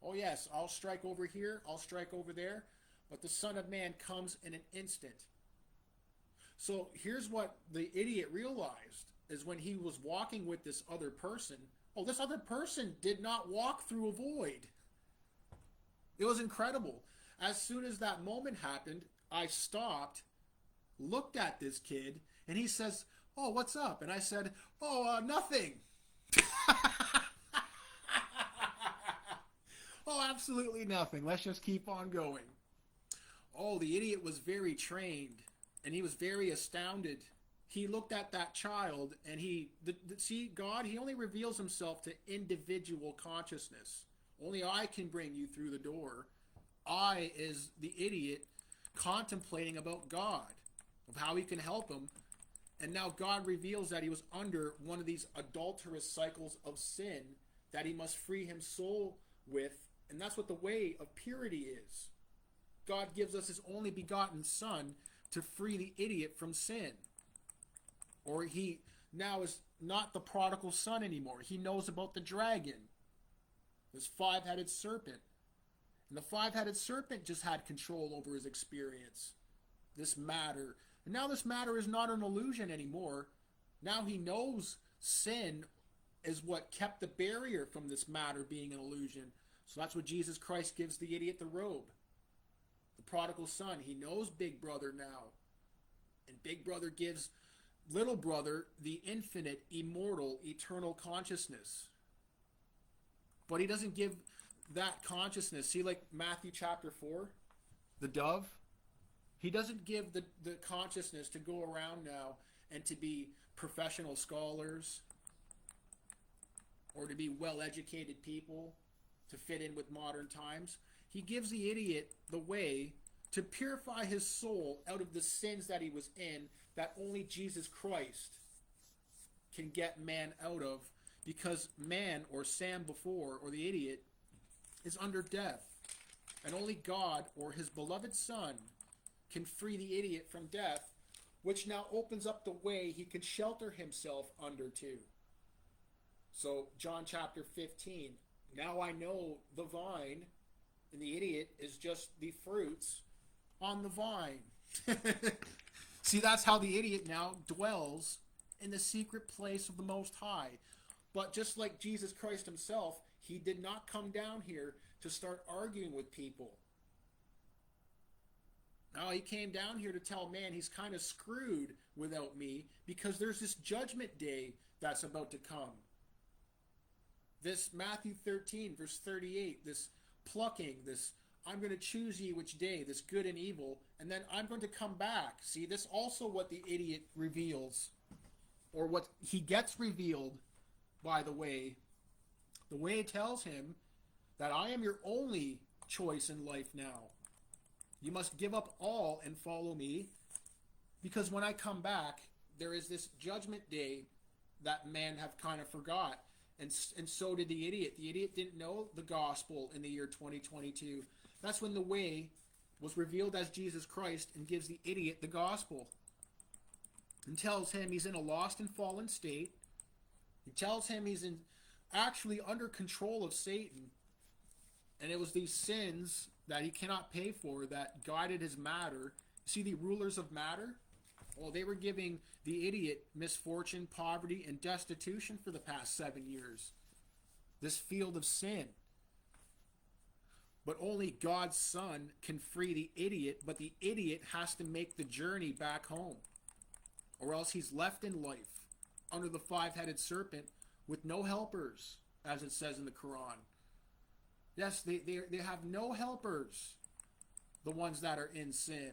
Oh yes, I'll strike over here, I'll strike over there. But the Son of Man comes in an instant. So here's what the idiot realized, is when he was walking with this other person. Oh, this other person did not walk through a void. It was incredible. As soon as that moment happened, I stopped, looked at this kid, and he says, "Oh, what's up?" And I said, "Oh, nothing." Oh, absolutely nothing. Let's just keep on going. Oh, the idiot was very trained, and he was very astounded. He looked at that child, and see, God, he only reveals himself to individual consciousness. Only I can bring you through the door. I is the idiot contemplating about God, of how he can help him And now God reveals that he was under one of these adulterous cycles of sin that he must free his soul with. And that's what the way of purity is. God gives us his only begotten Son to free the idiot from sin. Or he now is not the prodigal son anymore. He knows about the dragon, this five-headed serpent. And the five-headed serpent just had control over his experience, this matter. And now this matter is not an illusion anymore. Now he knows sin is what kept the barrier from this matter being an illusion. So that's what Jesus Christ gives the idiot the robe. The prodigal son, he knows Big Brother now. And Big Brother gives little brother the infinite, immortal, eternal consciousness. But he doesn't give that consciousness. See, like Matthew chapter 4, the dove? He doesn't give the consciousness to go around now and to be professional scholars or to be well-educated people to fit in with modern times. He gives the idiot the way to purify his soul out of the sins that he was in, that only Jesus Christ can get man out of, because man, or Sam before, or the idiot, is under death. And only God, or his beloved Son, can free the idiot from death, which now opens up the way he can shelter himself under too. So, John chapter 15, now I know the vine, and the idiot is just the fruits on the vine. See, that's how the idiot now dwells in the secret place of the Most High. But just like Jesus Christ himself, he did not come down here to start arguing with people. No, he came down here to tell man he's kind of screwed without me, because there's this judgment day that's about to come. This Matthew 13, verse 38, this plucking, this I'm going to choose ye which day, this good and evil, and then I'm going to come back. See, this also what the idiot reveals, or what he gets revealed by the way. The way tells him that I am your only choice in life now. You must give up all and follow me, because when I come back, there is this judgment day that man have kind of forgot. And so did the idiot. The idiot didn't know the gospel in the year 2022. That's when the way was revealed as Jesus Christ, and gives the idiot the gospel. And tells him he's in a lost and fallen state. He tells him he's actually under control of Satan. And it was these sins that he cannot pay for that guided his matter. See, the rulers of matter? Well, they were giving the idiot misfortune, poverty, and destitution for the past 7 years. This field of sin. But only God's Son can free the idiot, but the idiot has to make the journey back home. Or else he's left in life under the five-headed serpent with no helpers, as it says in the Quran. Yes, they have no helpers, the ones that are in sin.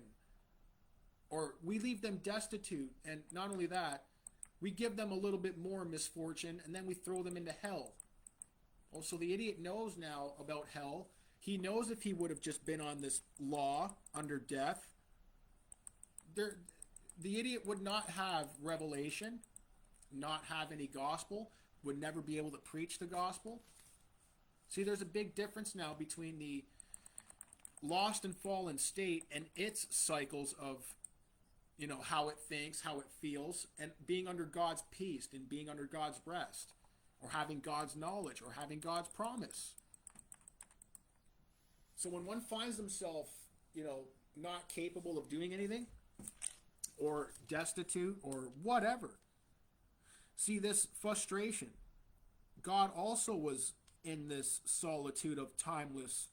Or we leave them destitute, and not only that, we give them a little bit more misfortune, and then we throw them into hell. Oh, so the idiot knows now about hell. He knows if he would have just been on this law under death, the idiot would not have revelation, not have any gospel, would never be able to preach the gospel. See, there's a big difference now between the lost and fallen state and its cycles of, how it thinks, how it feels, and being under God's peace and being under God's rest, or having God's knowledge, or having God's promise. So when one finds himself, not capable of doing anything, or destitute, or whatever, see this frustration. God also was in this solitude of timeless,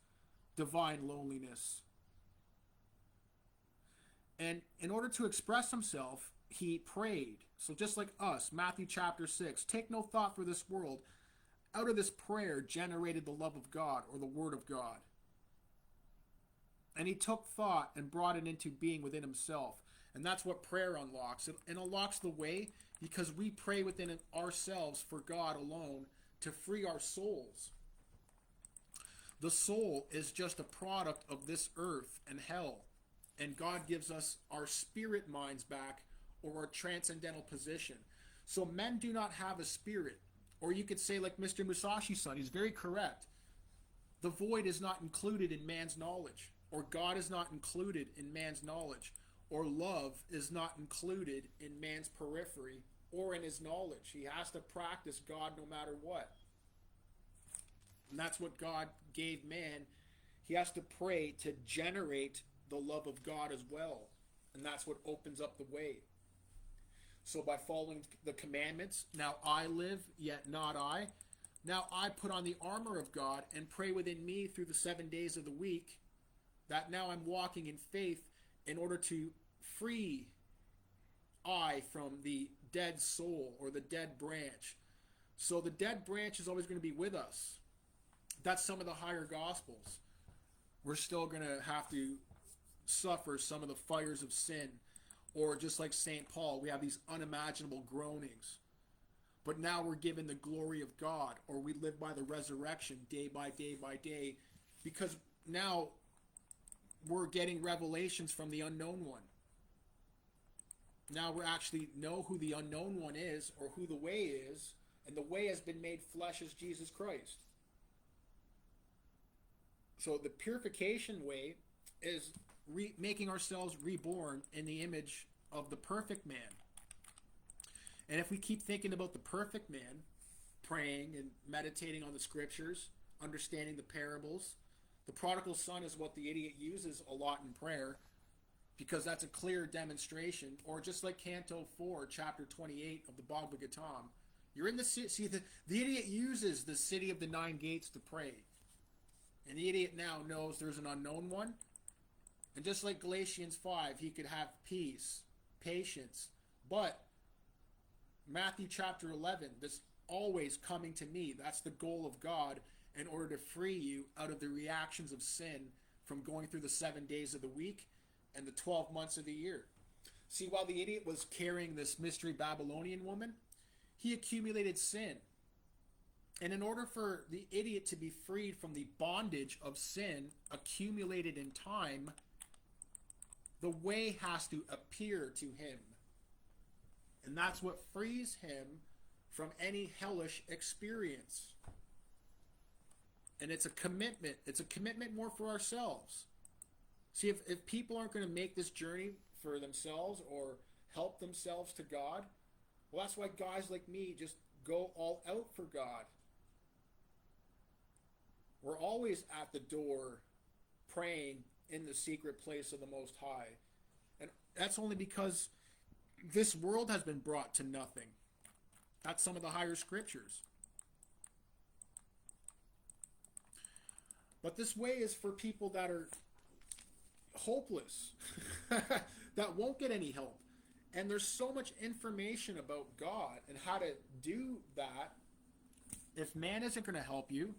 divine loneliness. And in order to express himself, he prayed. So just like us, Matthew chapter 6, take no thought for this world. Out of this prayer generated the love of God, or the word of God. And he took thought and brought it into being within himself. And that's what prayer unlocks. It unlocks the way because we pray within ourselves for God alone to free our souls. The soul is just a product of this earth and hell. And God gives us our spirit minds back, or a transcendental position. So men do not have a spirit. Or you could say, like Mr. Musashi-san, he's very correct. The void is not included in man's knowledge, or God is not included in man's knowledge, or love is not included in man's periphery or in his knowledge. He has to practice God no matter what. And that's what God gave man. He has to pray to generate the love of God as well. And that's what opens up the way. So by following the commandments, now I live, yet not I. Now I put on the armor of God and pray within me through the 7 days of the week, that now I'm walking in faith in order to free I from the dead soul or the dead branch. So the dead branch is always going to be with us. That's some of the higher gospels. We're still going to have to suffer some of the fires of sin. Or just like St. Paul, we have these unimaginable groanings. But now we're given the glory of God, or we live by the resurrection day by day by day, because now we're getting revelations from the unknown one. Now we actually know who the unknown one is, or who the way is, and the way has been made flesh as Jesus Christ. So the purification way is making ourselves reborn in the image of the perfect man. And if we keep thinking about the perfect man, praying and meditating on the scriptures, understanding the parables, the prodigal son is what the idiot uses a lot in prayer, because that's a clear demonstration. Or just like Canto 4, chapter 28 of the Bhagavad Gita, you're in the city. See, the idiot uses the city of the 9 gates to pray. And the idiot now knows there's an unknown one. And just like Galatians 5, he could have peace, patience. But Matthew chapter 11, this always coming to me, that's the goal of God in order to free you out of the reactions of sin from going through the 7 days of the week and the 12 months of the year. See, while the idiot was carrying this mystery Babylonian woman, he accumulated sin. And in order for the idiot to be freed from the bondage of sin accumulated in time, the way has to appear to him. And that's what frees him from any hellish experience. And it's a commitment. It's a commitment more for ourselves. See, if people aren't going to make this journey for themselves or help themselves to God, well, that's why guys like me just go all out for God. We're always at the door praying in the secret place of the Most High. And that's only because this world has been brought to nothing. That's some of the higher scriptures. But this way is for people that are hopeless, that won't get any help. And there's so much information about God and how to do that. If man isn't going to help you,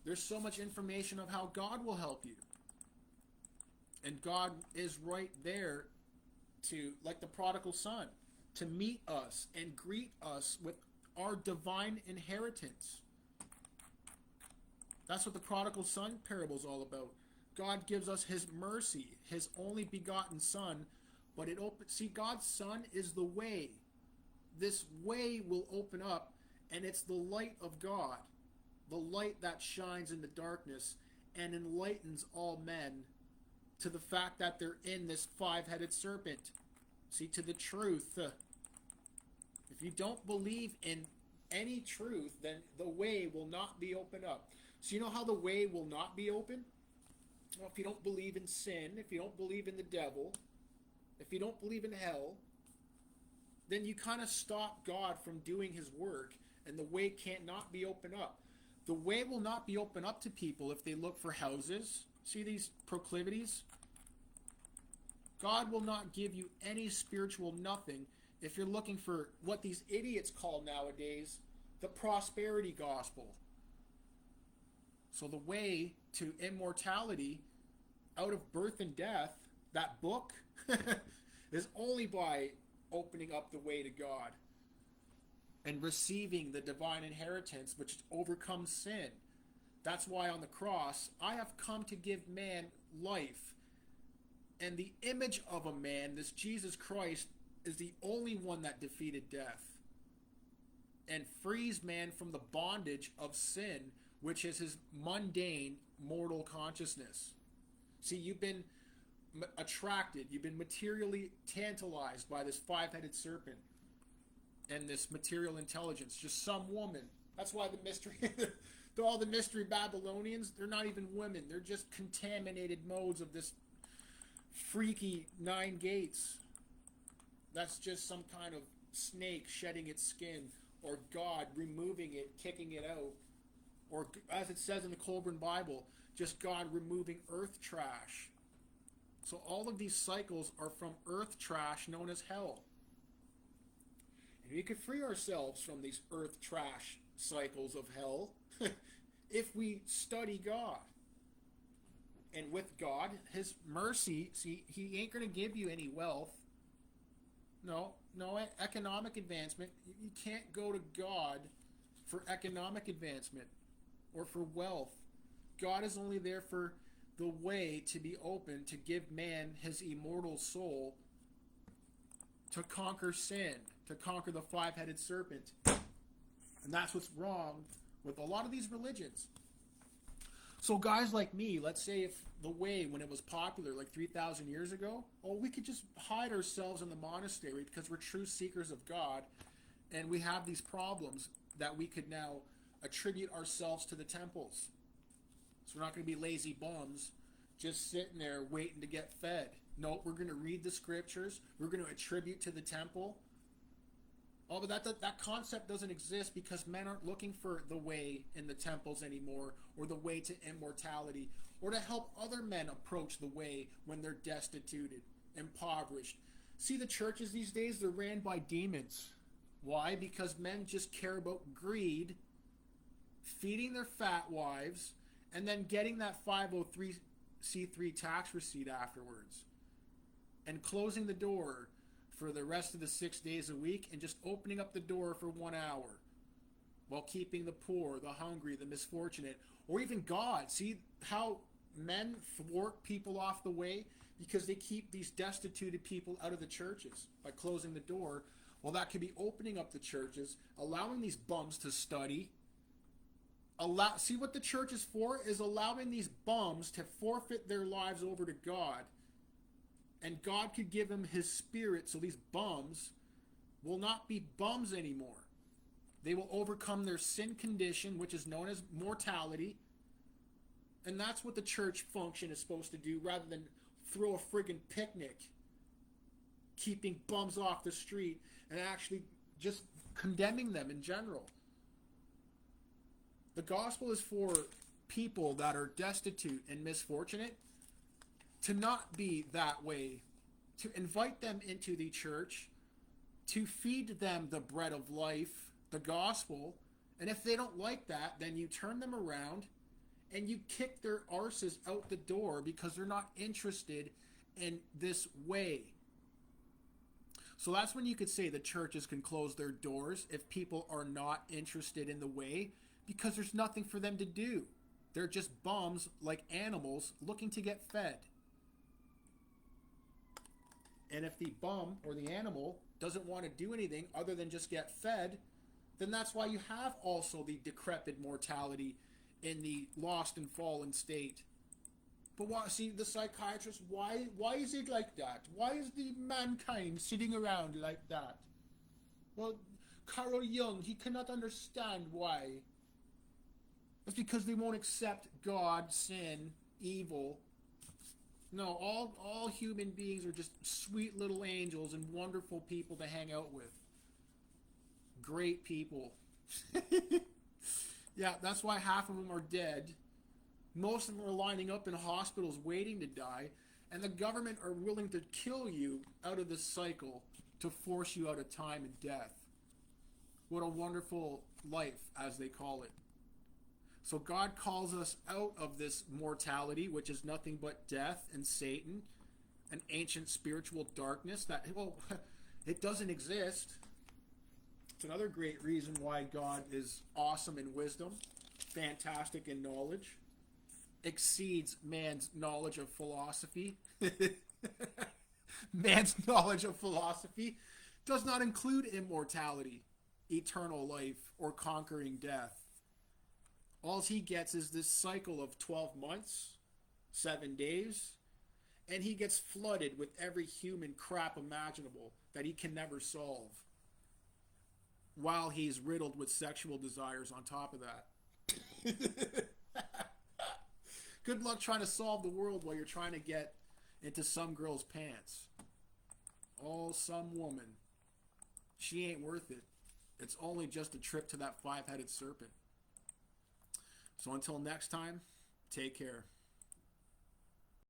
there's so much information of how God will help you. And God is right there to, like the prodigal son, to meet us and greet us with our divine inheritance. That's what the prodigal son parable is all about. God gives us his mercy, his only begotten son, but see, God's son is the way. This way will open up, and it's the light of God, the light that shines in the darkness and enlightens all men to the fact that they're in this 5-headed serpent. See, to the truth. If you don't believe in any truth, then the way will not be opened up. So you know how the way will not be open? Well, if you don't believe in sin, if you don't believe in the devil, if you don't believe in hell, then you kind of stop God from doing his work, and the way can't not be opened up. The way will not be opened up to people if they look for houses. See these proclivities? God will not give you any spiritual nothing if you're looking for what these idiots call nowadays the prosperity gospel. So the way to immortality out of birth and death, that book, is only by opening up the way to God and receiving the divine inheritance which overcomes sin. That's why on the cross, I have come to give man life And the image of a man, this Jesus Christ, is the only one that defeated death and frees man from the bondage of sin, which is his mundane, mortal consciousness. See, you've been attracted, you've been materially tantalized by this five-headed serpent and this material intelligence, just some woman. That's why the mystery, all the mystery Babylonians, they're not even women. They're just contaminated modes of this freaky nine gates. That's just some kind of snake shedding its skin, or God removing it, kicking it out, or as it says in the Colburn Bible, just God removing earth trash. So all of these cycles are from earth trash known as hell. And we could free ourselves from these earth trash cycles of hell if we study God. And with God, his mercy, see, he ain't going to give you any wealth. No economic advancement. You can't go to God for economic advancement or for wealth. God is only there for the way to be open to give man his immortal soul to conquer sin, to conquer the five-headed serpent. And that's what's wrong with a lot of these religions. So guys like me, let's say if the way, when it was popular like 3,000 years ago, we could just hide ourselves in the monastery because we're true seekers of God, and we have these problems that we could now attribute ourselves to the temples. So we're not going to be lazy bums just sitting there waiting to get fed. No, we're going to read the scriptures. We're going to attribute to the temple. Oh, but that concept doesn't exist because men aren't looking for the way in the temples anymore, or the way to immortality, or to help other men approach the way when they're destituted, impoverished. See, the churches these days, they're ran by demons. Why? Because men just care about greed, feeding their fat wives, and then getting that 503c3 tax receipt afterwards, and closing the door for the rest of the 6 days a week, and just opening up the door for 1 hour while keeping the poor, the hungry, the misfortunate, or even God. See how men thwart people off the way? Because they keep these destituted people out of the churches by closing the door. Well, that could be opening up the churches, allowing these bums to study. See what the church is for? Is allowing these bums to forfeit their lives over to God. And God could give them his spirit, so these bums will not be bums anymore. They will overcome their sin condition, which is known as mortality. And that's what the church function is supposed to do, rather than throw a friggin' picnic, keeping bums off the street, and actually just condemning them in general. The gospel is for people that are destitute and misfortunate, to not be that way, to invite them into the church, to feed them the bread of life, the gospel. And if they don't like that, then you turn them around and you kick their arses out the door because they're not interested in this way. So that's when you could say the churches can close their doors if people are not interested in the way, because there's nothing for them to do. They're just bums like animals looking to get fed. And if the bum or the animal doesn't want to do anything other than just get fed, then that's why you have also the decrepit mortality in the lost and fallen state. But why, see, the psychiatrist, why is it like that? Why is the mankind sitting around like that? Well, Carl Jung, he cannot understand why. It's because they won't accept God, sin, evil. No, all human beings are just sweet little angels and wonderful people to hang out with. Great people. Yeah, that's why half of them are dead. Most of them are lining up in hospitals waiting to die. And the government are willing to kill you out of this cycle to force you out of time and death. What a wonderful life, as they call it. So God calls us out of this mortality, which is nothing but death and Satan, an ancient spiritual darkness that, well, it doesn't exist. It's another great reason why God is awesome in wisdom, fantastic in knowledge, exceeds man's knowledge of philosophy. Man's knowledge of philosophy does not include immortality, eternal life, or conquering death. All he gets is this cycle of 12 months, 7 days, and he gets flooded with every human crap imaginable that he can never solve, while he's riddled with sexual desires on top of that. Good luck trying to solve the world while you're trying to get into some girl's pants. Oh, some woman. She ain't worth it. It's only just a trip to that five-headed serpent. So until next time, take care.